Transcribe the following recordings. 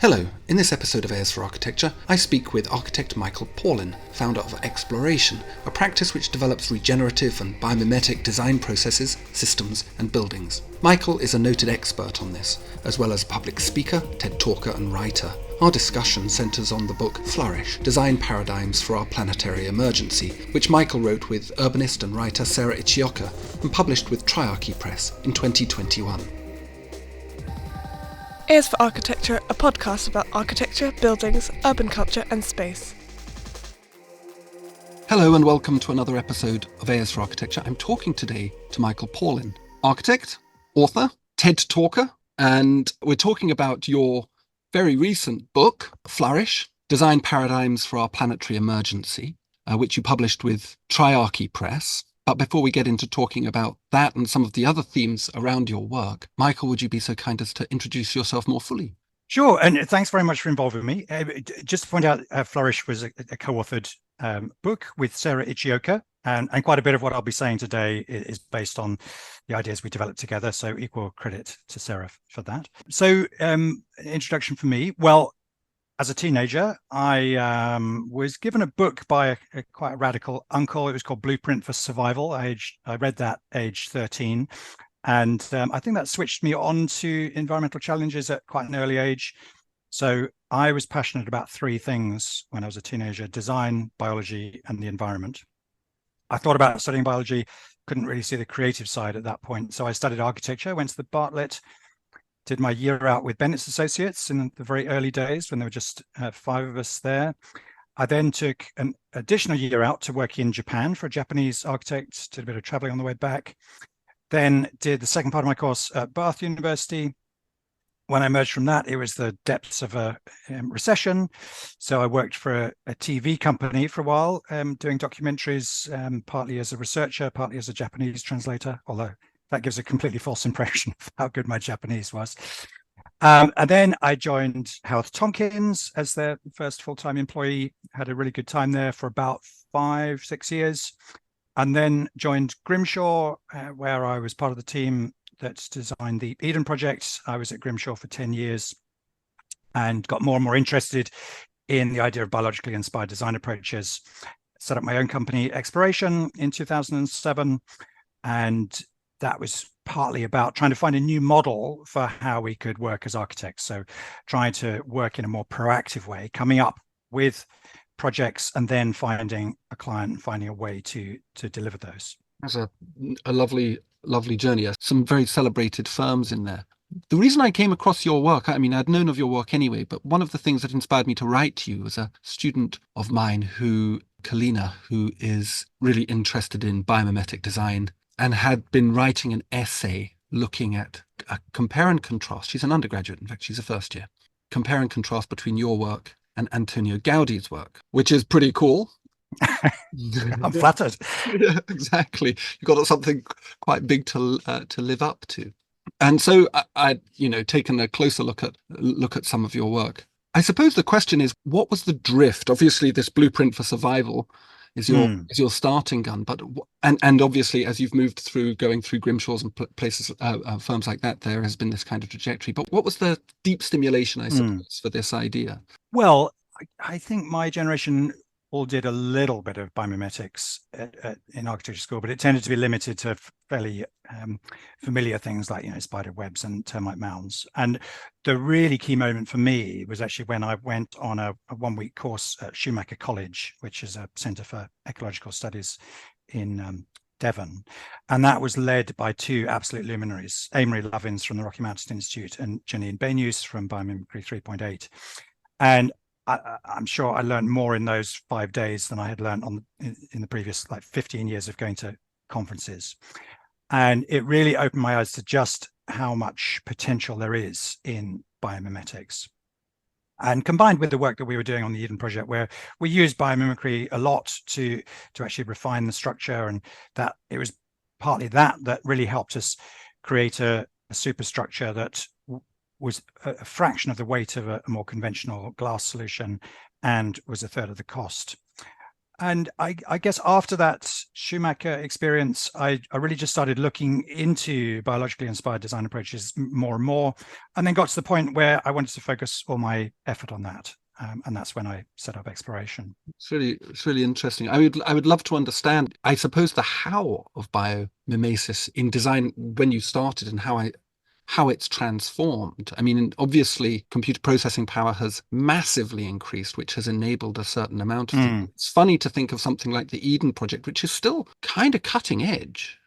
Hello, in this episode of Airs for Architecture, I speak with architect Michael Pawlyn, founder of Exploration, a practice which develops regenerative and biomimetic design processes, systems and buildings. Michael is a noted expert on this, as well as public speaker, TED talker and writer. Our discussion centres on the book Flourish, Design Paradigms for Our Planetary Emergency, which Michael wrote with urbanist and writer Sarah Ichioka and published with Triarchy Press in 2021. Airs for Architecture, a podcast about architecture, buildings, urban culture and space. Hello and welcome to another episode of Airs for Architecture. I'm talking today to Michael Pawlyn, architect, author, TED talker, and we're talking about your very recent book, Flourish, Design Paradigms for Our Planetary Emergency, which you published with Triarchy Press. But before we get into talking about that and some of the other themes around your work, Michael, would you be so kind as to introduce yourself more fully? Sure, and thanks very much for involving me. Just to point out, Flourish was a co-authored book with Sarah Ichioka, and quite a bit of what I'll be saying today is based on the ideas we developed together, so equal credit to Sarah for that. So, introduction for me. Well, as a teenager, I was given a book by a quite radical uncle. It was called Blueprint for Survival. I read that age 13. And I think that switched me on to environmental challenges at quite an early age. So I was passionate about three things when I was a teenager: design, biology, and the environment. I thought about studying biology, couldn't really see the creative side at that point. So I studied architecture, went to the Bartlett, did my year out with Bennett's Associates in the very early days when there were just 5 of us there. I then took an additional year out to work in Japan for a Japanese architect, did a bit of traveling on the way back, then did the second part of my course at Bath University. When I emerged from that, it was the depths of a recession. So I worked for a TV company for a while, doing documentaries, partly as a researcher, partly as a Japanese translator, although that gives a completely false impression of how good my Japanese was. And then I joined Howard Tompkins as their first full-time employee, had a really good time there for about 5-6 years, and then joined Grimshaw, where I was part of the team that designed the Eden project. I was at Grimshaw for 10 years and got more and more interested in the idea of biologically inspired design approaches. Set up my own company, Exploration, in 2007, and that was partly about trying to find a new model for how we could work as architects. So trying to work in a more proactive way, coming up with projects and then finding a client and finding a way to deliver those. That's a lovely journey. Some very celebrated firms in there. The reason I came across your work, I mean, I'd known of your work anyway, but one of the things that inspired me to write to you was a student of mine Kalina, who is really interested in biomimetic design and had been writing an essay looking at a compare and contrast. She's an undergraduate, in fact, she's a first year. Compare and contrast between your work and Antonio Gaudi's work, which is pretty cool. I'm flattered. Yeah, exactly. You've got something quite big to live up to. And so I'd taken a closer look at some of your work. I suppose the question is, what was the drift? Obviously, this Blueprint for Survival is your starting gun, but and obviously as you've moved through going through Grimshaw's and places, firms like that, there has been this kind of trajectory. But what was the deep stimulation, I suppose, for this idea? Well, I think my generation all did a little bit of biomimetics in architecture school, but it tended to be limited to fairly familiar things like, spider webs and termite mounds. And the really key moment for me was actually when I went on a 1-week course at Schumacher College, which is a centre for ecological studies in Devon. And that was led by 2 absolute luminaries, Amory Lovins from the Rocky Mountain Institute and Janine Benyus from Biomimicry 3.8. And I'm sure I learned more in those 5 days than I had learned in the previous 15 years of going to conferences. And it really opened my eyes to just how much potential there is in biomimetics. And combined with the work that we were doing on the Eden project, where we used biomimicry a lot to actually refine the structure, and that it was partly that really helped us create a superstructure that was a fraction of the weight of a more conventional glass solution and was a third of the cost. And I guess after that Schumacher experience, I really just started looking into biologically inspired design approaches more and more, and then got to the point where I wanted to focus all my effort on that. And that's when I set up exploration. It's really interesting. I would love to understand, I suppose, the how of biomimesis in design when you started, and how it's transformed. I mean, obviously, computer processing power has massively increased, which has enabled a certain amount of things. It's funny to think of something like the Eden Project, which is still kind of cutting edge,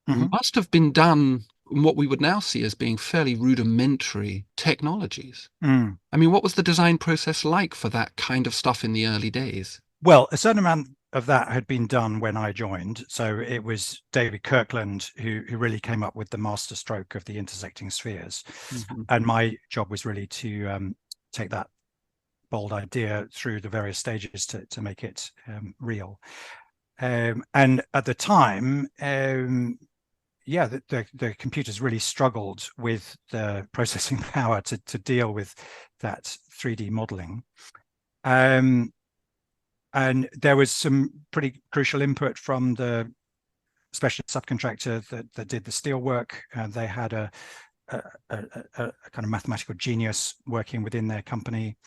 must have been done in what we would now see as being fairly rudimentary technologies. I mean, what was the design process like for that kind of stuff in the early days? Well, a certain amount of that had been done when I joined. So it was David Kirkland who really came up with the master stroke of the intersecting spheres. And my job was really to take that bold idea through the various stages to make it real. And at the time, the computers really struggled with the processing power to deal with that 3D modeling. And there was some pretty crucial input from the specialist subcontractor that did the steel work. They had a kind of mathematical genius working within their company.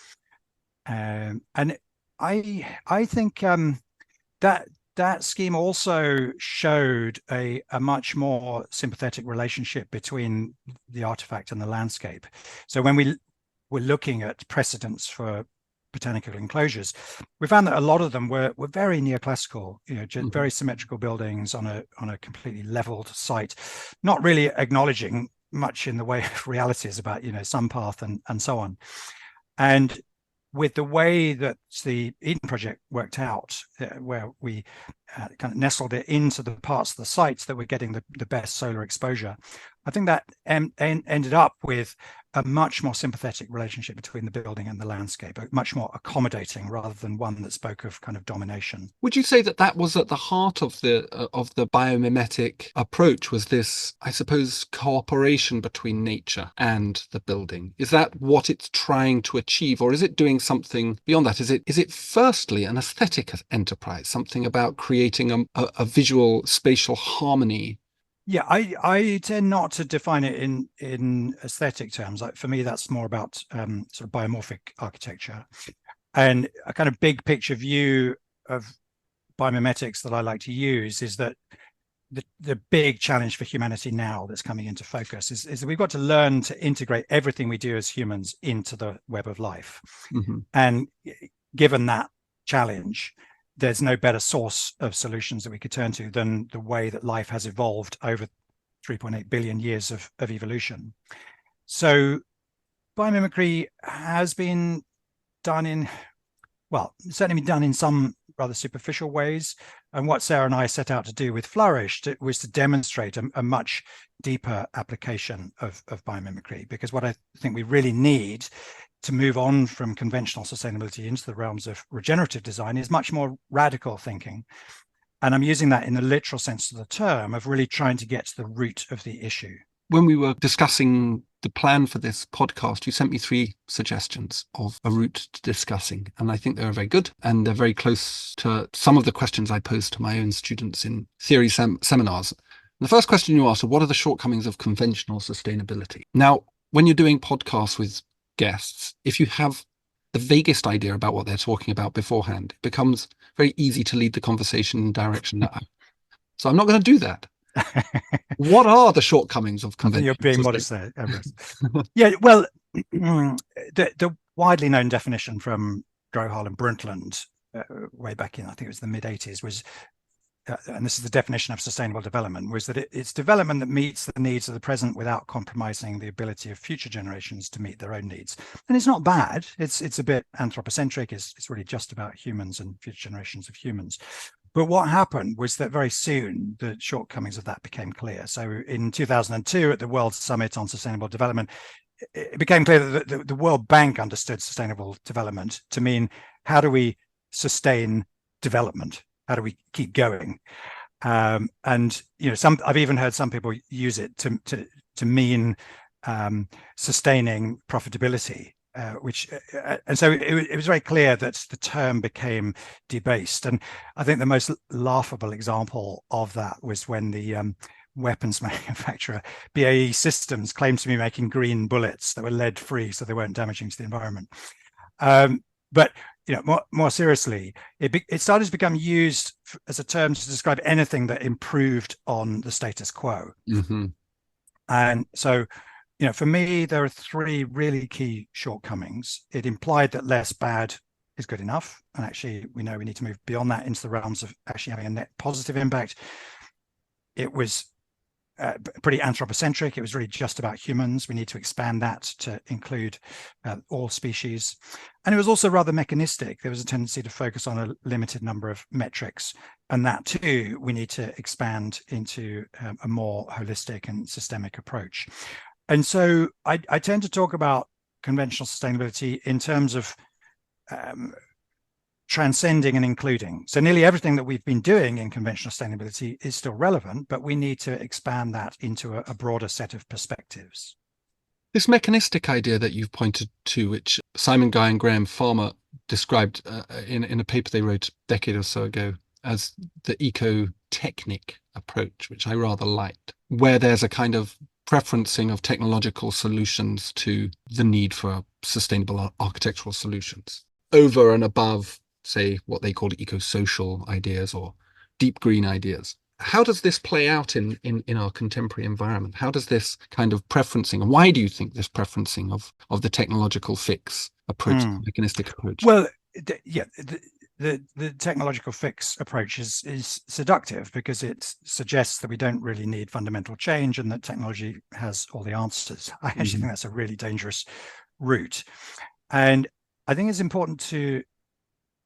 And I think that scheme also showed a much more sympathetic relationship between the artifact and the landscape. So when we were looking at precedents for botanical enclosures, we found that a lot of them were very neoclassical, just very symmetrical buildings on a completely leveled site, not really acknowledging much in the way of realities about sun path and so on. And with the way that the Eden project worked out, where we kind of nestled it into the parts of the sites that were getting the best solar exposure, I think that ended up with a much more sympathetic relationship between the building and the landscape, much more accommodating rather than one that spoke of kind of domination. Would you say that was at the heart of the biomimetic approach, was this, I suppose, cooperation between nature and the building? Is that what it's trying to achieve, or is it doing something beyond that? Is it firstly an aesthetic enterprise, something about creating a visual spatial harmony? Yeah, I tend not to define it in aesthetic terms. Like, for me, that's more about sort of biomorphic architecture, and a kind of big picture view of biomimetics that I like to use is that the big challenge for humanity now that's coming into focus is that we've got to learn to integrate everything we do as humans into the web of life. And given that challenge, there's no better source of solutions that we could turn to than the way that life has evolved over 3.8 billion years of evolution. So biomimicry has been done certainly been done in some rather superficial ways. And what Sarah and I set out to do with Flourish was to demonstrate a much deeper application of biomimicry, because what I think we really need to move on from conventional sustainability into the realms of regenerative design is much more radical thinking. And I'm using that in the literal sense of the term, of really trying to get to the root of the issue. When we were discussing the plan for this podcast, you sent me 3 suggestions of a route to discussing, and I think they're very good, and they're very close to some of the questions I pose to my own students in theory seminars. And the first question you asked, what are the shortcomings of conventional sustainability? Now, when you're doing podcasts with guests, if you have the vaguest idea about what they're talking about beforehand, it becomes very easy to lead the conversation in the direction that so I'm not going to do that. What are the shortcomings of conventional? You're being modest there, Everest. Yeah, well, the widely known definition from Grohal and Brundtland way back in, I think it was the mid-80s, was, and this is the definition of sustainable development, was that it's development that meets the needs of the present without compromising the ability of future generations to meet their own needs. And it's not bad. It's a bit anthropocentric. It's really just about humans and future generations of humans. But what happened was that very soon the shortcomings of that became clear. So in 2002 at the World Summit on Sustainable Development, it became clear that the World Bank understood sustainable development to mean, how do we sustain development? How do we keep going? And I've even heard some people use it to mean sustaining profitability. and so it was very clear that the term became debased. And I think the most laughable example of that was when the weapons manufacturer BAE Systems claimed to be making green bullets that were lead free, so they weren't damaging to the environment. But more seriously, it started to become used as a term to describe anything that improved on the status quo. Mm-hmm. And so, for me, there are three really key shortcomings. It implied that less bad is good enough. And actually, we know we need to move beyond that into the realms of actually having a net positive impact. It was pretty anthropocentric. It was really just about humans. We need to expand that to include all species. And it was also rather mechanistic. There was a tendency to focus on a limited number of metrics. And that too, we need to expand into a more holistic and systemic approach. And so I tend to talk about conventional sustainability in terms of transcending and including. So nearly everything that we've been doing in conventional sustainability is still relevant, but we need to expand that into a broader set of perspectives. This mechanistic idea that you've pointed to, which Simon Guy and Graham Farmer described in a paper they wrote a decade or so ago as the eco-technic approach, which I rather liked, where there's a kind of preferencing of technological solutions to the need for sustainable architectural solutions over and above, say, what they called eco-social ideas or deep green ideas. How does this play out in our contemporary environment? How does this kind of preferencing, and why do you think this preferencing of the technological fix approach, the mechanistic approach? Well, the technological fix approach is seductive because it suggests that we don't really need fundamental change and that technology has all the answers. I actually think that's a really dangerous route. And I think it's important to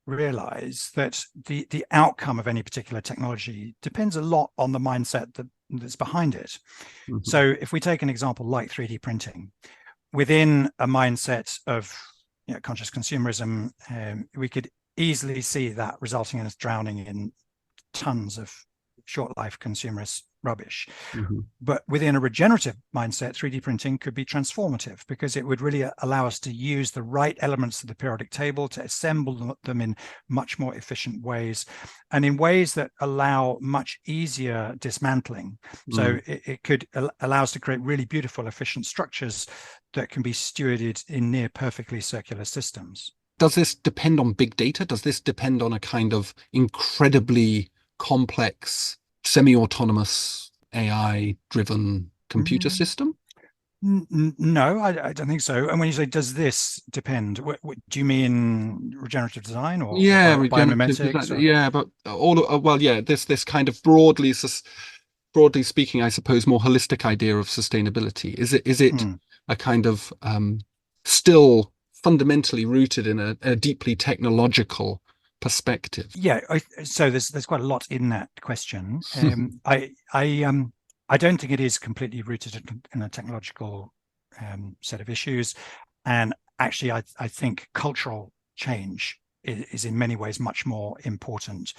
realize that the outcome of any particular technology depends a lot on the mindset that's behind it. So if we take an example like 3D printing, within a mindset of conscious consumerism, we could easily see that resulting in us drowning in tons of short life consumerist rubbish. But within a regenerative mindset, 3D printing could be transformative because it would really allow us to use the right elements of the periodic table to assemble them in much more efficient ways and in ways that allow much easier dismantling. So it could allow us to create really beautiful, efficient structures that can be stewarded in near perfectly circular systems. Does this depend on big data? Does this depend on a kind of incredibly complex, semi-autonomous, AI-driven computer system? No, I don't think so. And when you say, does this depend, what do you mean regenerative design or biomimetics? Yeah, but this kind of broadly speaking, I suppose, more holistic idea of sustainability. Is it a kind of still fundamentally rooted in a deeply technological perspective? Yeah, so there's quite a lot in that question. I don't think it is completely rooted in a technological set of issues, and actually, I think cultural change is in many ways much more important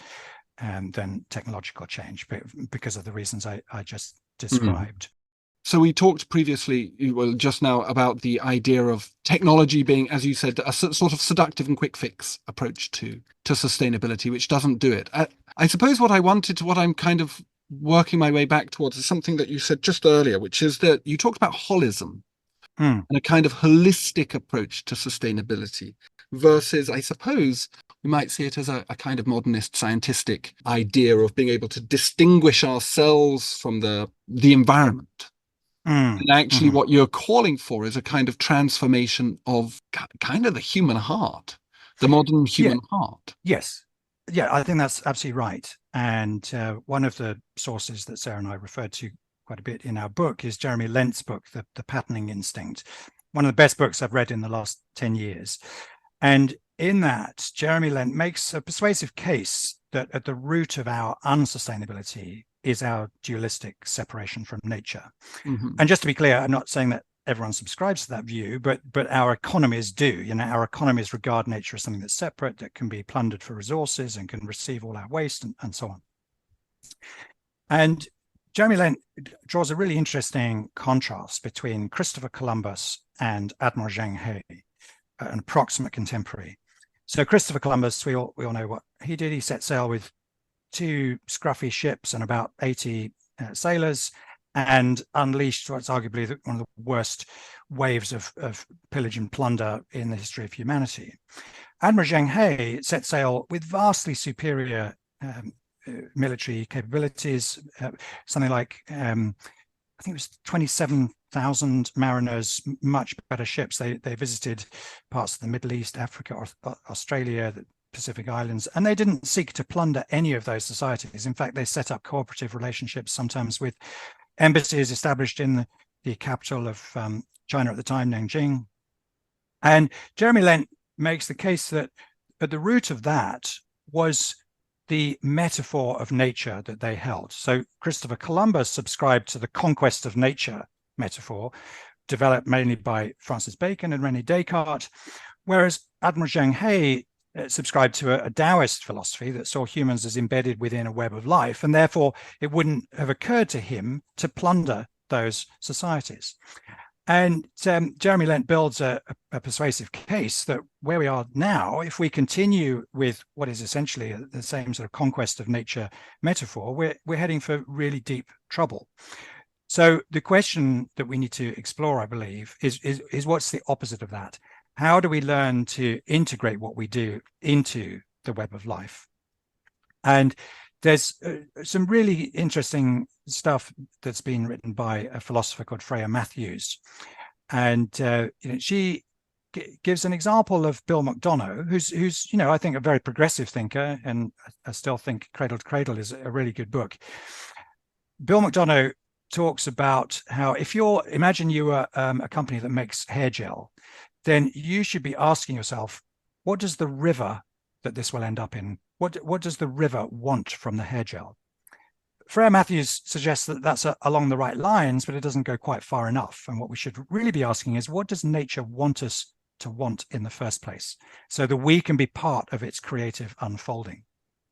than technological change, because of the reasons I just described. So we talked previously, well, just now, about the idea of technology being, as you said, a sort of seductive and quick fix approach to sustainability, which doesn't do it. I suppose what I'm kind of working my way back towards is something that you said just earlier, which is that you talked about holism and a kind of holistic approach to sustainability versus, I suppose, we might see it as a kind of modernist scientistic idea of being able to distinguish ourselves from the environment. And actually what you're calling for is a kind of transformation of kind of the human heart, the modern human heart. Yes. Yeah, I think that's absolutely right. And one of the sources that Sarah and I referred to quite a bit in our book is Jeremy Lent's book, The Patterning Instinct, one of the best books I've read in the last 10 years. And in that, Jeremy Lent makes a persuasive case that at the root of our unsustainability is our dualistic separation from nature. And just to be clear, I'm not saying that everyone subscribes to that view, but our economies do. Our economies regard nature as something that's separate, that can be plundered for resources and can receive all our waste and so on. And Jeremy Lent draws a really interesting contrast between Christopher Columbus and Admiral Zheng He, an approximate contemporary. So Christopher Columbus, we all know what he did. He set sail with 2 scruffy ships and about 80 sailors, and unleashed what's arguably one of the worst waves of pillage and plunder in the history of humanity. Admiral Zheng He set sail with vastly superior military capabilities, something like I think it was 27,000 mariners, much better ships. They visited parts of the Middle East, Africa, Australia, the Pacific Islands, and they didn't seek to plunder any of those societies. In fact, they set up cooperative relationships, sometimes with embassies established in the capital of China at the time, Nanjing. And Jeremy Lent makes the case that at the root of that was the metaphor of nature that they held. So Christopher Columbus subscribed to the conquest of nature metaphor, developed mainly by Francis Bacon and René Descartes, whereas Admiral Zheng He subscribed to a Taoist philosophy that saw humans as embedded within a web of life, and therefore it wouldn't have occurred to him to plunder those societies. And Jeremy Lent builds a persuasive case that where we are now, if we continue with what is essentially the same sort of conquest of nature metaphor, we're heading for really deep trouble. So the question that we need to explore, I believe, is what's the opposite of that? How do we learn to integrate what we do into the web of life? And there's some really interesting stuff that's been written by a philosopher called Freya Matthews. And she gives an example of Bill McDonough, who's I think a very progressive thinker, and I still think Cradle to Cradle is a really good book. Bill McDonough talks about how imagine you are a company that makes hair gel, then you should be asking yourself, what does the river that this will end up in, what does the river want from the hair gel? Freya Matthews suggests that that's along the right lines, but it doesn't go quite far enough. And what we should really be asking is, what does nature want us to want in the first place, so that we can be part of its creative unfolding?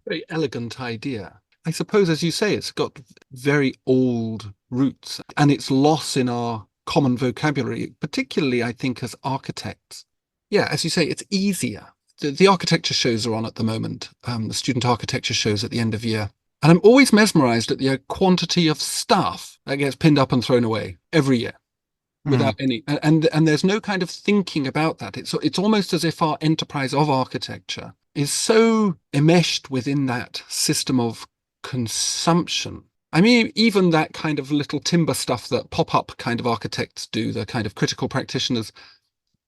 Very elegant idea. I suppose, as you say, it's got very old roots, and its loss in our common vocabulary, particularly, I think, as architects. Yeah, as you say, it's easier. The architecture shows are on at the moment, the student architecture shows at the end of year. And I'm always mesmerized at the quantity of stuff that gets pinned up and thrown away every year without any, and there's no kind of thinking about that. It's almost as if our enterprise of architecture is so enmeshed within that system of consumption. I mean, even that kind of little timber stuff that pop-up kind of architects do, the kind of critical practitioners,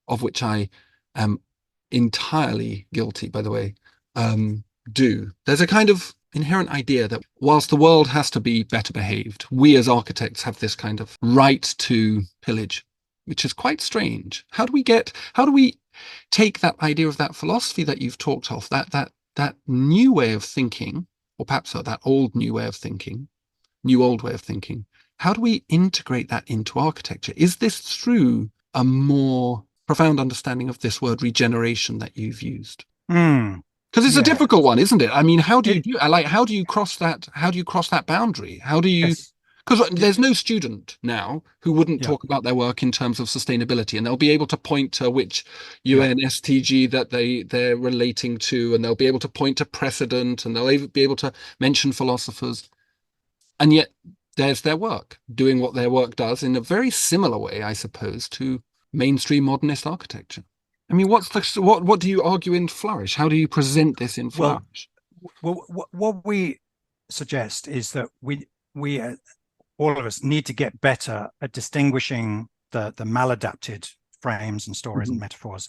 of which I am entirely guilty, by the way, do. There's a kind of inherent idea that whilst the world has to be better behaved, we as architects have this kind of right to pillage, which is quite strange. How do we take that idea of that philosophy that you've talked of, that new way of thinking, or perhaps that old new way of thinking, new old way of thinking, how do we integrate that into architecture? Is this through a more profound understanding of this word regeneration that you've used? Because it's a difficult one, isn't it? I mean, how do you cross that? How do you cross that boundary? How do you? Because there's no student now who wouldn't talk about their work in terms of sustainability, and they'll be able to point to which UN SDG that they're relating to, and they'll be able to point to precedent, and they'll be able to mention philosophers, and yet there's their work doing what their work does in a very similar way, I suppose, to mainstream modernist architecture. I mean, what do you argue in Flourish? How do you present this in Flourish? Well, what we suggest is that we all of us need to get better at distinguishing the maladapted frames and stories and metaphors,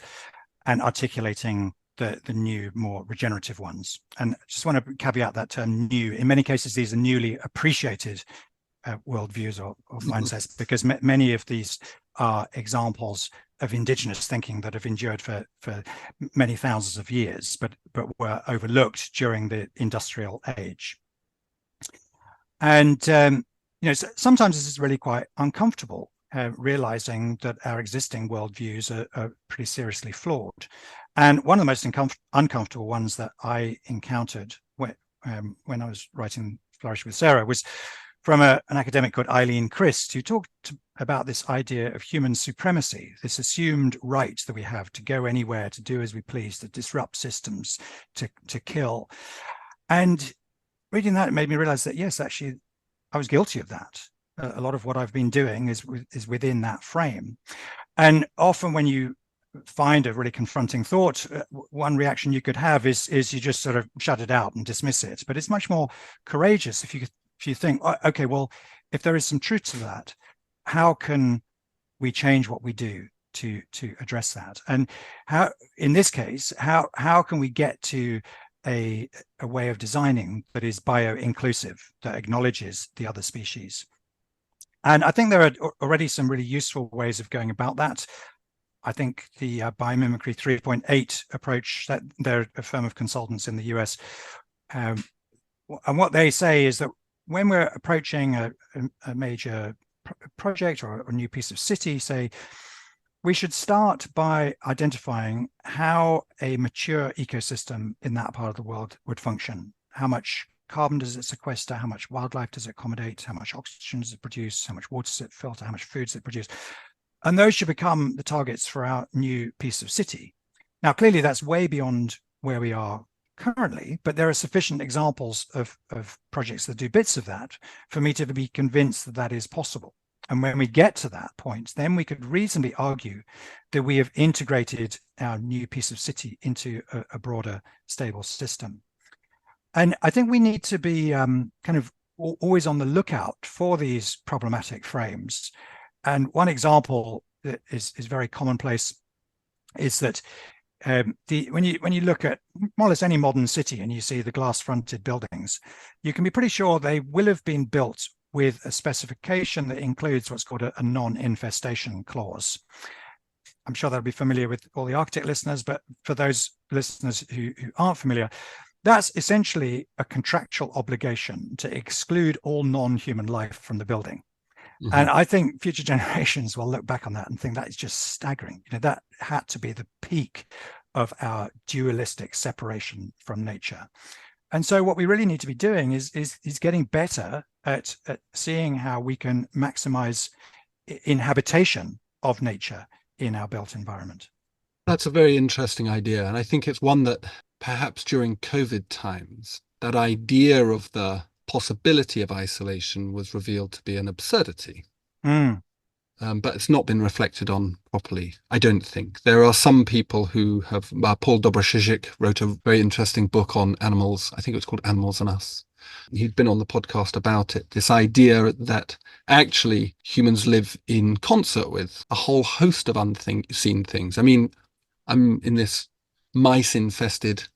and articulating the new, more regenerative ones. And I just want to caveat that term "new." In many cases, these are newly appreciated worldviews or mindsets, because many of these are examples of indigenous thinking that have endured for many thousands of years, but were overlooked during the industrial age. And sometimes this is really quite uncomfortable, realizing that our existing worldviews are pretty seriously flawed. And one of the most uncomfortable ones that I encountered when I was writing Flourish with Sarah was from an academic called Eileen Christ, who talked about this idea of human supremacy, this assumed right that we have to go anywhere, to do as we please, to disrupt systems, to kill. And reading that made me realize that, yes, actually, I was guilty of that. A lot of what I've been doing is within that frame. And often when you find a really confronting thought, one reaction you could have is you just sort of shut it out and dismiss it. But it's much more courageous if you think, oh, okay, well, if there is some truth to that, how can we change what we do to address that? And how, in this case, how can we get to a way of designing that is bio-inclusive, that acknowledges the other species? And I think there are already some really useful ways of going about that. I think the Biomimicry 3.8 approach, that they're a firm of consultants in the US. And what they say is that when we're approaching a major project or a new piece of city, say, we should start by identifying how a mature ecosystem in that part of the world would function. How much carbon does it sequester? How much wildlife does it accommodate? How much oxygen does it produce? How much water does it filter? How much food does it produce? And those should become the targets for our new piece of city. Now, clearly, that's way beyond where we are currently, but there are sufficient examples of projects that do bits of that for me to be convinced that that is possible. And when we get to that point, then we could reasonably argue that we have integrated our new piece of city into a broader, stable system. And I think we need to be kind of always on the lookout for these problematic frames. And one example that is very commonplace is that when you look at more or less any modern city and you see the glass-fronted buildings, you can be pretty sure they will have been built with a specification that includes what's called a non-infestation clause. I'm sure that'll be familiar with all the architect listeners, but for those listeners who aren't familiar, that's essentially a contractual obligation to exclude all non-human life from the building. Mm-hmm. And I think future generations will look back on that and think that is just staggering. You know, that had to be the peak of our dualistic separation from nature. And so what we really need to be doing is getting better at seeing how we can maximize inhabitation of nature in our built environment. That's a very interesting idea. And I think it's one that perhaps during COVID times, that idea of the possibility of isolation was revealed to be an absurdity. But it's not been reflected on properly, I don't think. There are some people who have, Paul Dobroszyk wrote a very interesting book on animals. I think it was called Animals and Us. He'd been on the podcast about it, this idea that actually humans live in concert with a whole host of unseen things. I mean, I'm in this mice-infested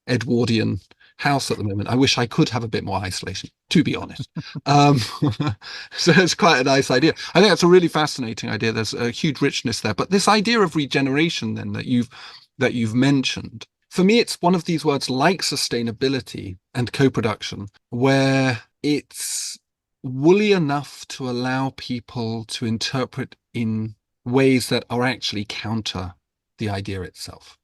Edwardian house at the moment. I wish I could have a bit more isolation, to be honest. So it's quite a nice idea. I think that's a really fascinating idea. There's a huge richness there. But this idea of regeneration then that you've mentioned, for me, it's one of these words like sustainability and co-production, where it's woolly enough to allow people to interpret in ways that are actually counter the idea itself.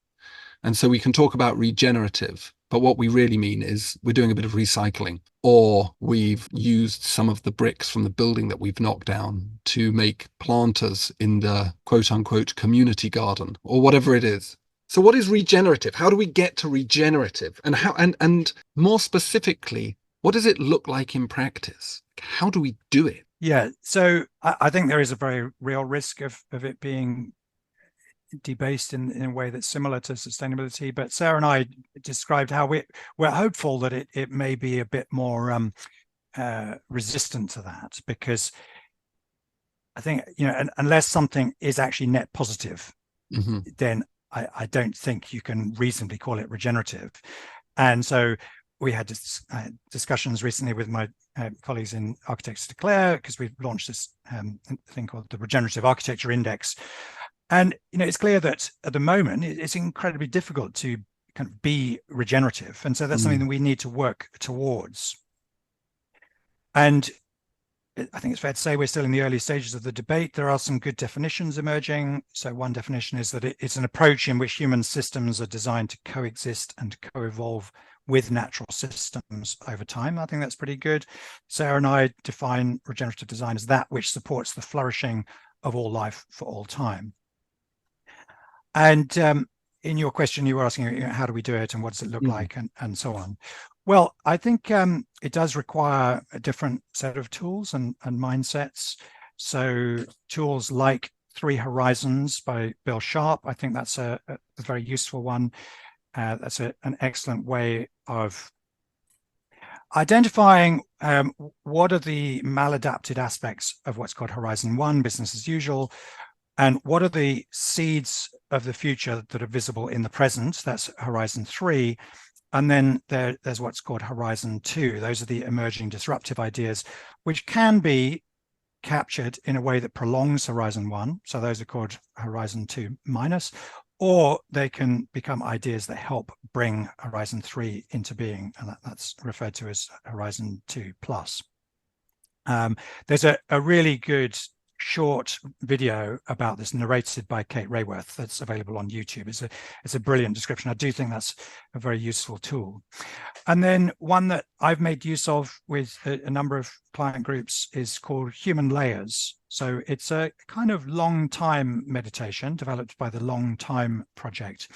And so we can talk about regenerative, but what we really mean is we're doing a bit of recycling, or we've used some of the bricks from the building that we've knocked down to make planters in the quote unquote community garden, or whatever it is. So what is regenerative? How do we get to regenerative? And how, and more specifically, what does it look like in practice? How do we do it? Yeah, so I think there is a very real risk of it being debased in a way that's similar to sustainability. But Sarah and I described how we're hopeful that it may be a bit more resistant to that, because I think, you know, unless something is actually net positive, then I don't think you can reasonably call it regenerative. And so we had discussions recently with my colleagues in Architects Declare, because we've launched this thing called the Regenerative Architecture Index. And, you know, it's clear that at the moment, it's incredibly difficult to kind of be regenerative. And so that's something that we need to work towards. And I think it's fair to say we're still in the early stages of the debate. There are some good definitions emerging. So one definition is that it's an approach in which human systems are designed to coexist and co-evolve with natural systems over time. I think that's pretty good. Sarah and I define regenerative design as that which supports the flourishing of all life for all time. And in your question, you were asking, how do we do it and what does it look like and so on. Well, I think it does require a different set of tools and mindsets. So tools like 3 Horizons by Bill Sharp, I think that's a very useful one. That's an excellent way of identifying what are the maladapted aspects of what's called Horizon 1, business as usual, and what are the seeds of the future that are visible in the present. That's Horizon 3. And then there's what's called Horizon 2. Those are the emerging disruptive ideas, which can be captured in a way that prolongs Horizon 1. So those are called Horizon 2 minus, or they can become ideas that help bring Horizon 3 into being, and that's referred to as Horizon 2 plus. There's a really good short video about this narrated by Kate Rayworth that's available on YouTube. It's a brilliant description. I do think that's a very useful tool. And then one that I've made use of with a number of client groups is called Human Layers. So it's a kind of long time meditation developed by the Long Time Project.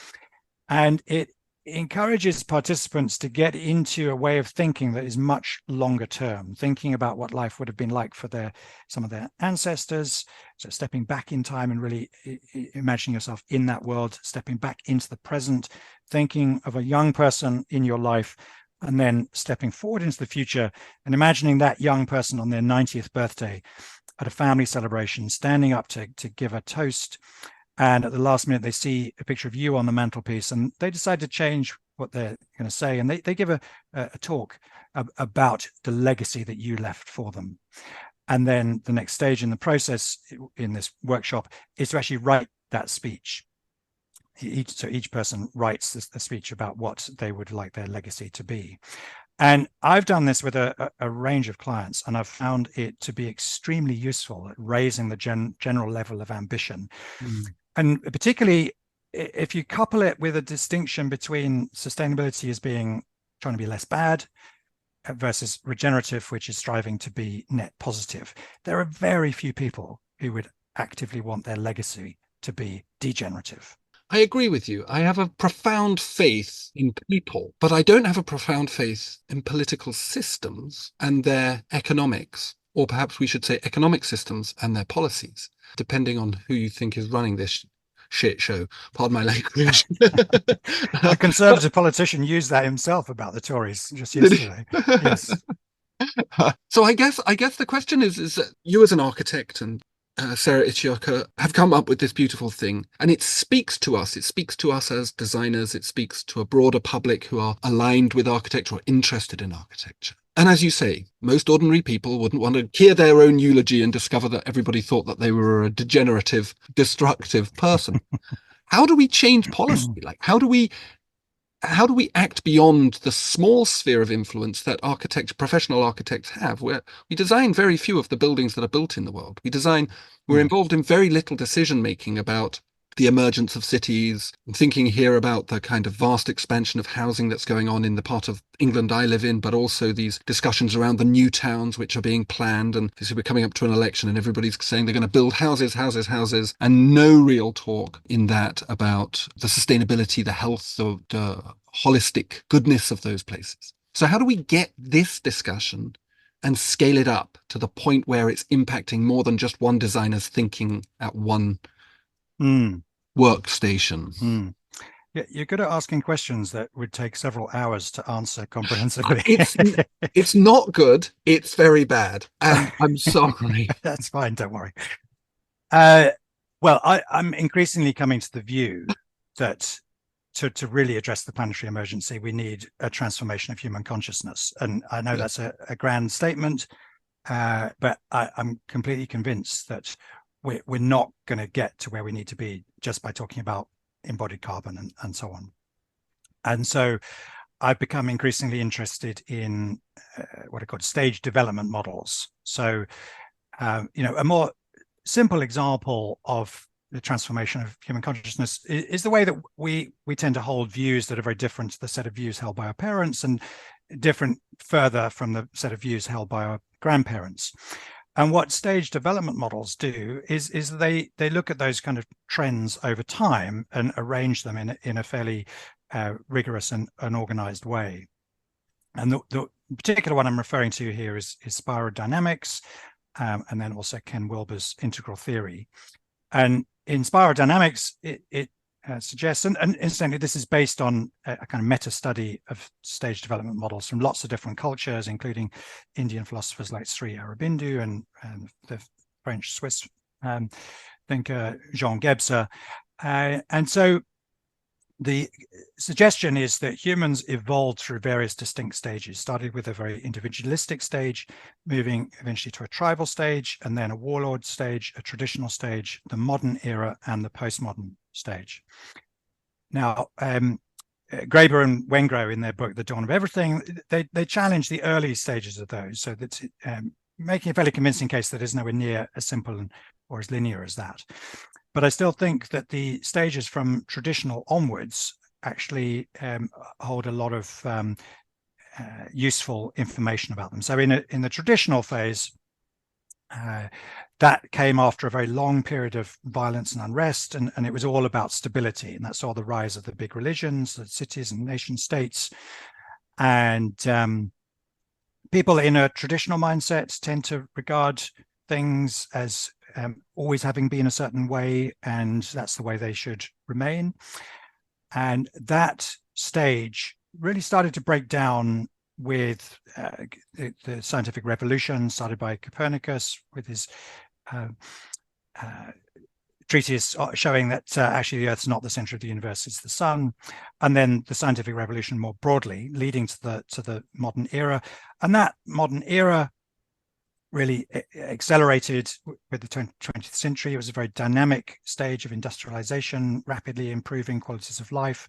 And it encourages participants to get into a way of thinking that is much longer term, thinking about what life would have been like for some of their ancestors. So stepping back in time and really imagining yourself in that world, stepping back into the present, thinking of a young person in your life, and then stepping forward into the future and imagining that young person on their 90th birthday at a family celebration, standing up to give a toast. And at the last minute, they see a picture of you on the mantelpiece and they decide to change what they're going to say. And they give a talk about the legacy that you left for them. And then the next stage in the process in this workshop is to actually write that speech. So each person writes a speech about what they would like their legacy to be. And I've done this with a range of clients, and I've found it to be extremely useful at raising the general level of ambition. And particularly if you couple it with a distinction between sustainability as being trying to be less bad versus regenerative, which is striving to be net positive, there are very few people who would actively want their legacy to be degenerative. I agree with you. I have a profound faith in people, but I don't have a profound faith in political systems and their economics, or perhaps we should say economic systems and their policies, depending on who you think is running this shit show. Pardon my language. A conservative politician used that himself about the Tories just yesterday. Yes. So I guess the question is that you as an architect and Sarah Ichioka have come up with this beautiful thing, and it speaks to us. It speaks to us as designers. It speaks to a broader public who are aligned with architecture or interested in architecture. And as you say, most ordinary people wouldn't want to hear their own eulogy and discover that everybody thought that they were a degenerative, destructive person. How do we change policy? Like, how do we act beyond the small sphere of influence that professional architects have, where we design very few of the buildings that are built in the world? We're involved in very little decision making about the emergence of cities. I'm thinking here about the kind of vast expansion of housing that's going on in the part of England I live in, but also these discussions around the new towns which are being planned. And we're coming up to an election and everybody's saying they're going to build houses, and no real talk in that about the sustainability, the health, the holistic goodness of those places. So how do we get this discussion and scale it up to the point where it's impacting more than just one designer's thinking at one workstation? Yeah, you're good at asking questions that would take several hours to answer comprehensively. It's not good. It's very bad. And I'm sorry. That's fine. Don't worry. Well, I'm increasingly coming to the view that to really address the planetary emergency, we need a transformation of human consciousness. And I know that's a grand statement, but I'm completely convinced that we're not going to get to where we need to be just by talking about embodied carbon and so on. And so I've become increasingly interested in what are called stage development models. So, a more simple example of the transformation of human consciousness is the way that we tend to hold views that are very different to the set of views held by our parents, and different further from the set of views held by our grandparents. And what stage development models do is they look at those kind of trends over time and arrange them in a fairly rigorous and organized way. And the particular one I'm referring to here is spirodynamics, and then also Ken Wilber's integral theory. And in spirodynamics, it suggests, and incidentally, this is based on a kind of meta study of stage development models from lots of different cultures, including Indian philosophers like Sri Aurobindo and the French-Swiss thinker Jean Gebser. And so the suggestion is that humans evolved through various distinct stages, started with a very individualistic stage, moving eventually to a tribal stage, and then a warlord stage, a traditional stage, the modern era, and the postmodern stage. Now, Graeber and Wengrow, in their book, The Dawn of Everything, they challenge the early stages of those, so that making a fairly convincing case that is nowhere near as simple or as linear as that. But I still think that the stages from traditional onwards actually hold a lot of useful information about them. So in the traditional phase, that came after a very long period of violence and unrest, and it was all about stability. And that saw the rise of the big religions, the cities and nation states. And people in a traditional mindset tend to regard things as always having been a certain way, and that's the way they should remain. And that stage really started to break down with the scientific revolution started by Copernicus with his treatise showing that actually the Earth's not the center of the universe, it's the sun. And then the scientific revolution more broadly, leading to the modern era. And that modern era really accelerated with the 20th century. It was a very dynamic stage of industrialization, rapidly improving qualities of life.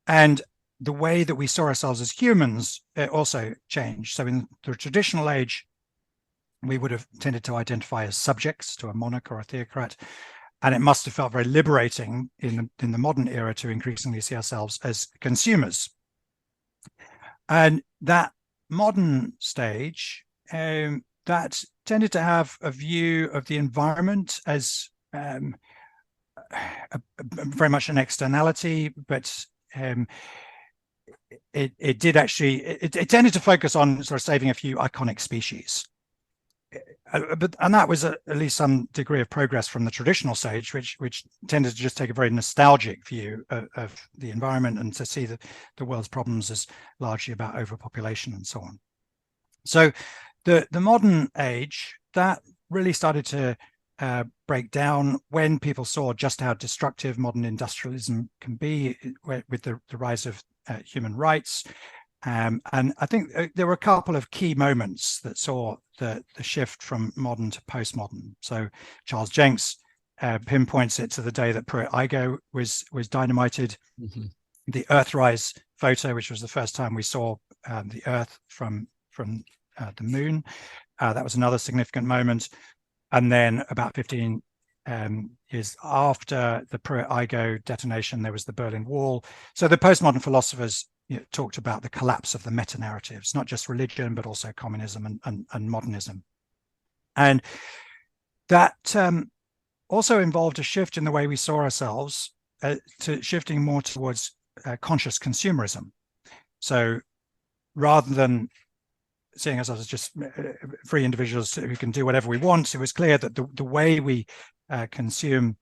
And the way that we saw ourselves as humans also changed. So in the traditional age, we would have tended to identify as subjects to a monarch or a theocrat. And it must have felt very liberating in the modern era to increasingly see ourselves as consumers. And that modern stage, that tended to have a view of the environment as very much an externality, but it did actually, it tended to focus on sort of saving a few iconic species. And that was at least some degree of progress from the traditional stage, which tended to just take a very nostalgic view of the environment and to see the world's problems as largely about overpopulation and so on. So the modern age, that really started to break down when people saw just how destructive modern industrialism can be with the rise of human rights. And I think there were a couple of key moments that saw the shift from modern to postmodern. So Charles Jenks pinpoints it to the day that Pruitt-Igoe was dynamited. Mm-hmm. The Earthrise photo, which was the first time we saw the Earth from the moon. That was another significant moment. And then about 15 years after the Pruitt-Igoe detonation, there was the Berlin Wall. So the postmodern philosophers talked about the collapse of the meta-narratives, not just religion, but also communism and modernism. And that also involved a shift in the way we saw ourselves, to shifting more towards conscious consumerism. So rather than seeing ourselves as just free individuals who can do whatever we want, it was clear that the way we consume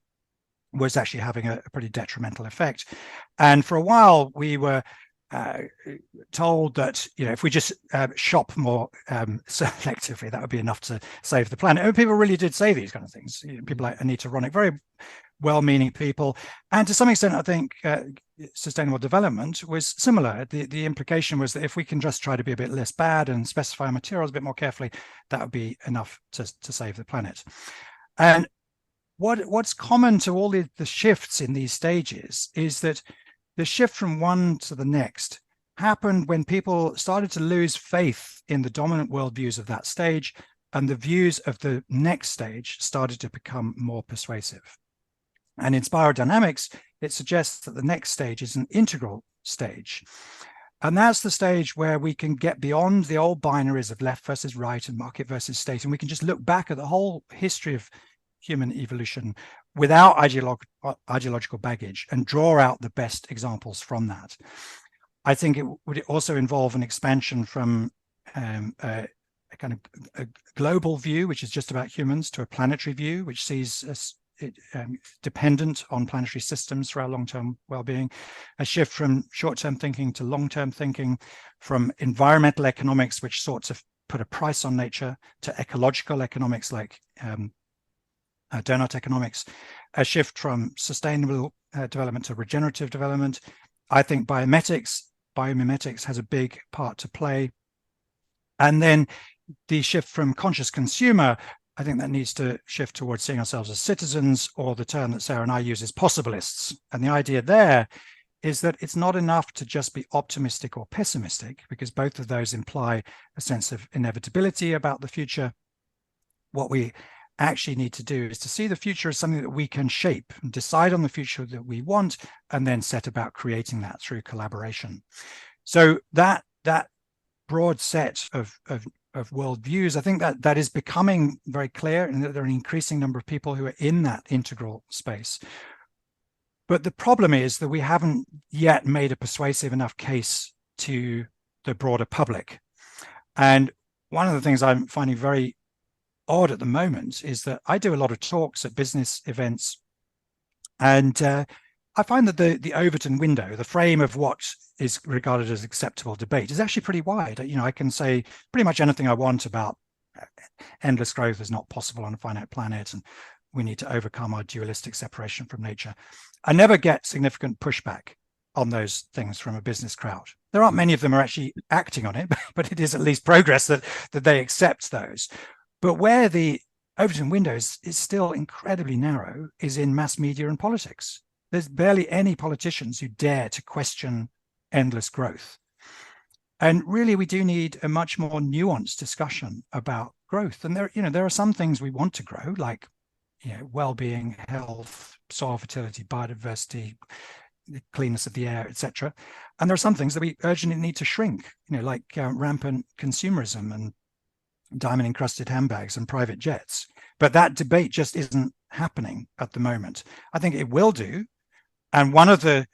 was actually having a pretty detrimental effect. And for a while, we were told that if we just shop more selectively, that would be enough to save the planet. And people really did say these kind of things. People like Anita Ronick, very well-meaning people, and to some extent, I think sustainable development was similar. The implication was that if we can just try to be a bit less bad and specify materials a bit more carefully, that would be enough to save the planet. And what's common to all the shifts in these stages is that the shift from one to the next happened when people started to lose faith in the dominant worldviews of that stage, and the views of the next stage started to become more persuasive. And in spirodynamics, it suggests that the next stage is an integral stage. And that's the stage where we can get beyond the old binaries of left versus right and market versus state. And we can just look back at the whole history of human evolution without ideological baggage and draw out the best examples from that. I think it would also involve an expansion from a kind of a global view, which is just about humans, to a planetary view, which sees us dependent on planetary systems for our long-term well-being, a shift from short-term thinking to long-term thinking, from environmental economics, which sorts of put a price on nature, to ecological economics like donut economics, a shift from sustainable development to regenerative development. I think biomimetics has a big part to play. And then the shift from conscious consumer, I think that needs to shift towards seeing ourselves as citizens, or the term that Sarah and I use is possibilists. And the idea there is that it's not enough to just be optimistic or pessimistic, because both of those imply a sense of inevitability about the future. What we actually need to do is to see the future as something that we can shape and decide on the future that we want, and then set about creating that through collaboration. So that broad set of worldviews, I think that is becoming very clear, and that there are an increasing number of people who are in that integral space. But the problem is that we haven't yet made a persuasive enough case to the broader public. And one of the things I'm finding very odd at the moment is that I do a lot of talks at business events, and I find that the Overton window, the frame of what is regarded as acceptable debate, is actually pretty wide. You know, I can say pretty much anything I want about endless growth is not possible on a finite planet, and we need to overcome our dualistic separation from nature. I never get significant pushback on those things from a business crowd. There aren't many of them who are actually acting on it, but it is at least progress that they accept those. But where the Overton window is still incredibly narrow is in mass media and politics. There's barely any politicians who dare to question endless growth. And really, we do need a much more nuanced discussion about growth. And there are some things we want to grow, like well-being, health, soil fertility, biodiversity, the cleanness of the air, etc. And there are some things that we urgently need to shrink, like rampant consumerism and diamond-encrusted handbags and private jets. But that debate just isn't happening at the moment. I think it will do. And one of the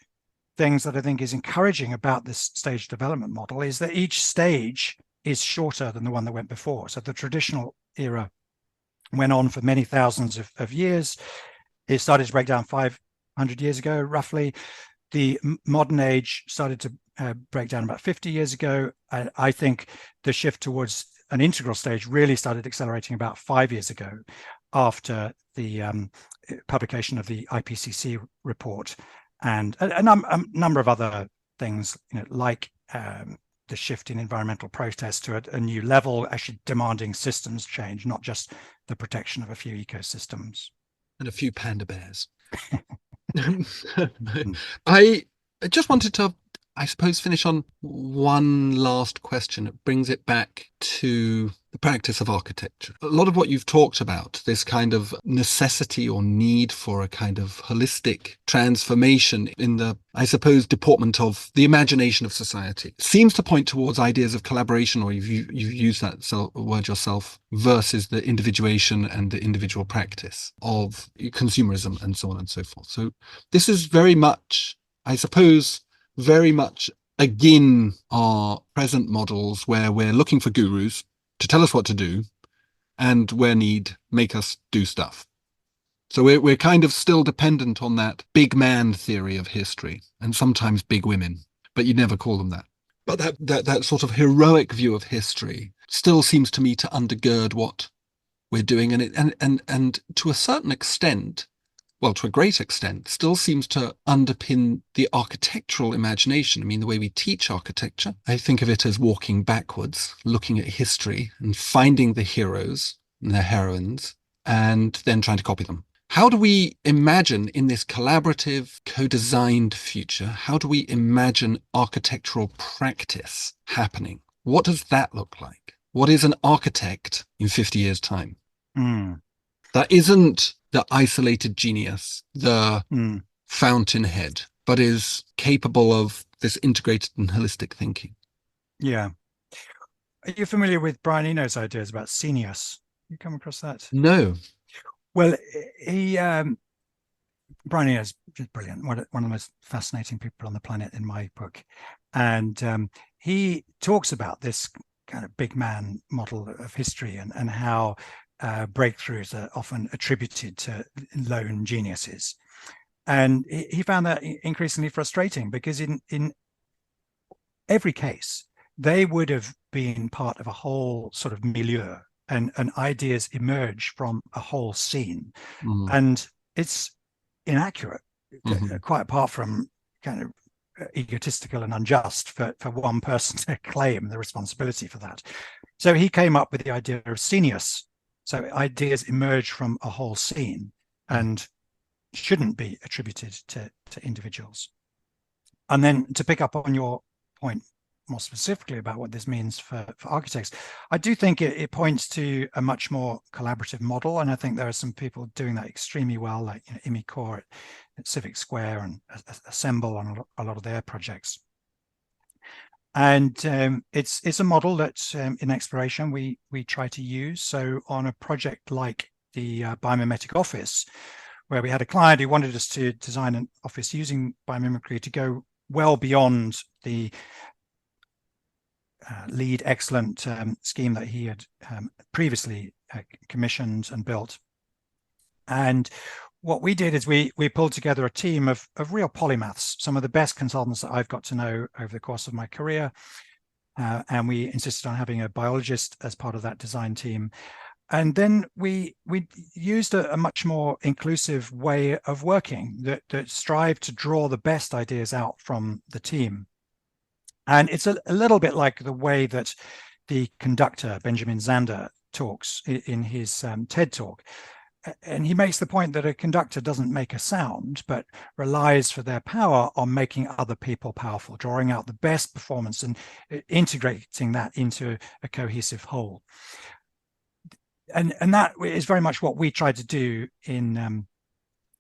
things that I think is encouraging about this stage development model is that each stage is shorter than the one that went before. So the traditional era went on for many thousands of years. It started to break down 500 years ago, roughly. The modern age started to break down about 50 years ago. I think the shift towards an integral stage really started accelerating about 5 years ago, after the publication of the IPCC report, and a number of other things, like the shift in environmental protest to a new level, actually demanding systems change, not just the protection of a few ecosystems. And a few panda bears. I just wanted to, I suppose, finish on one last question. It brings it back to the practice of architecture. A lot of what you've talked about, this kind of necessity or need for a kind of holistic transformation in the, I suppose, deportment of the imagination of society, seems to point towards ideas of collaboration, or you've used that word yourself, versus the individuation and the individual practice of consumerism and so on and so forth. So this is very much, I suppose, very much again our present models, where we're looking for gurus to tell us what to do, and where need, make us do stuff. So we're kind of still dependent on that big man theory of history, and sometimes big women, but you never call them that. But that sort of heroic view of history still seems to me to undergird what we're doing, and to a certain extent, well, to a great extent, still seems to underpin the architectural imagination. I mean, the way we teach architecture, I think of it as walking backwards, looking at history and finding the heroes and their heroines, and then trying to copy them. How do we imagine in this collaborative, co-designed future, how do we imagine architectural practice happening? What does that look like? What is an architect in 50 years' time? That isn't the isolated genius, the fountainhead, but is capable of this integrated and holistic thinking. Yeah. Are you familiar with Brian Eno's ideas about senius? You come across that? No. Well, Brian Eno is just brilliant. One of the most fascinating people on the planet in my book. And he talks about this kind of big man model of history and how breakthroughs are often attributed to lone geniuses. And he found that increasingly frustrating because in every case, they would have been part of a whole sort of milieu, and ideas emerge from a whole scene. And it's inaccurate, quite apart from kind of egotistical and unjust for one person to claim the responsibility for that. So he came up with the idea of senius. So ideas emerge from a whole scene and shouldn't be attributed to individuals. And then to pick up on your point more specifically about what this means for architects, I do think it points to a much more collaborative model. And I think there are some people doing that extremely well, like Imi Kaur at Civic Square and Assemble on a lot of their projects. And it's a model that in exploration we try to use. So on a project like the Biomimetic office, where we had a client who wanted us to design an office using biomimicry to go well beyond the LEED excellent scheme that he had previously commissioned and built. And what we did is we pulled together a team of real polymaths, some of the best consultants that I've got to know over the course of my career. And we insisted on having a biologist as part of that design team. And then we used a much more inclusive way of working that strived to draw the best ideas out from the team. And it's a little bit like the way that the conductor, Benjamin Zander, talks in his TED talk. And he makes the point that a conductor doesn't make a sound, but relies for their power on making other people powerful, drawing out the best performance and integrating that into a cohesive whole. And that is very much what we try to do in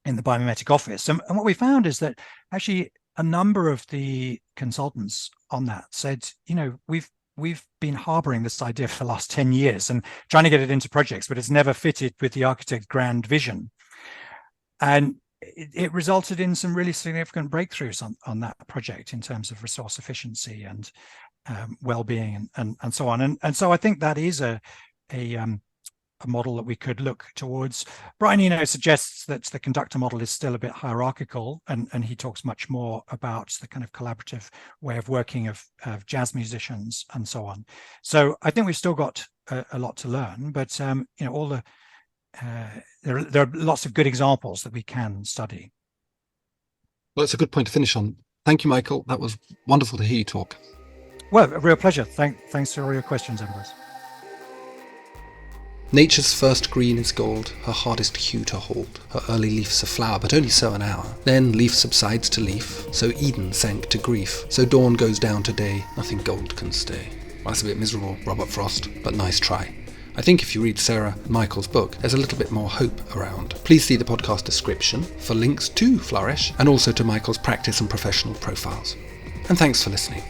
the Biomimetic office. And what we found is that actually a number of the consultants on that said, we've been harboring this idea for the last 10 years and trying to get it into projects, but it's never fitted with the architect's grand vision. And it resulted in some really significant breakthroughs on that project in terms of resource efficiency and well-being and so on. And so I think that is a model that we could look towards. Brian Eno suggests that the conductor model is still a bit hierarchical, and he talks much more about the kind of collaborative way of working of jazz musicians and so on. So I think we've still got a lot to learn, but all the there are lots of good examples that we can study. Well, it's a good point to finish on. Thank you, Michael. That was wonderful to hear you talk. Well, a real pleasure. Thanks for all your questions, Empress. Nature's first green is gold, her hardest hue to hold. Her early leaf's a flower, but only so an hour. Then leaf subsides to leaf, so Eden sank to grief. So dawn goes down to day, nothing gold can stay. Well, that's a bit miserable, Robert Frost, but nice try. I think if you read Sarah and Michael's book, there's a little bit more hope around. Please see the podcast description for links to Flourish, and also to Michael's practice and professional profiles. And thanks for listening.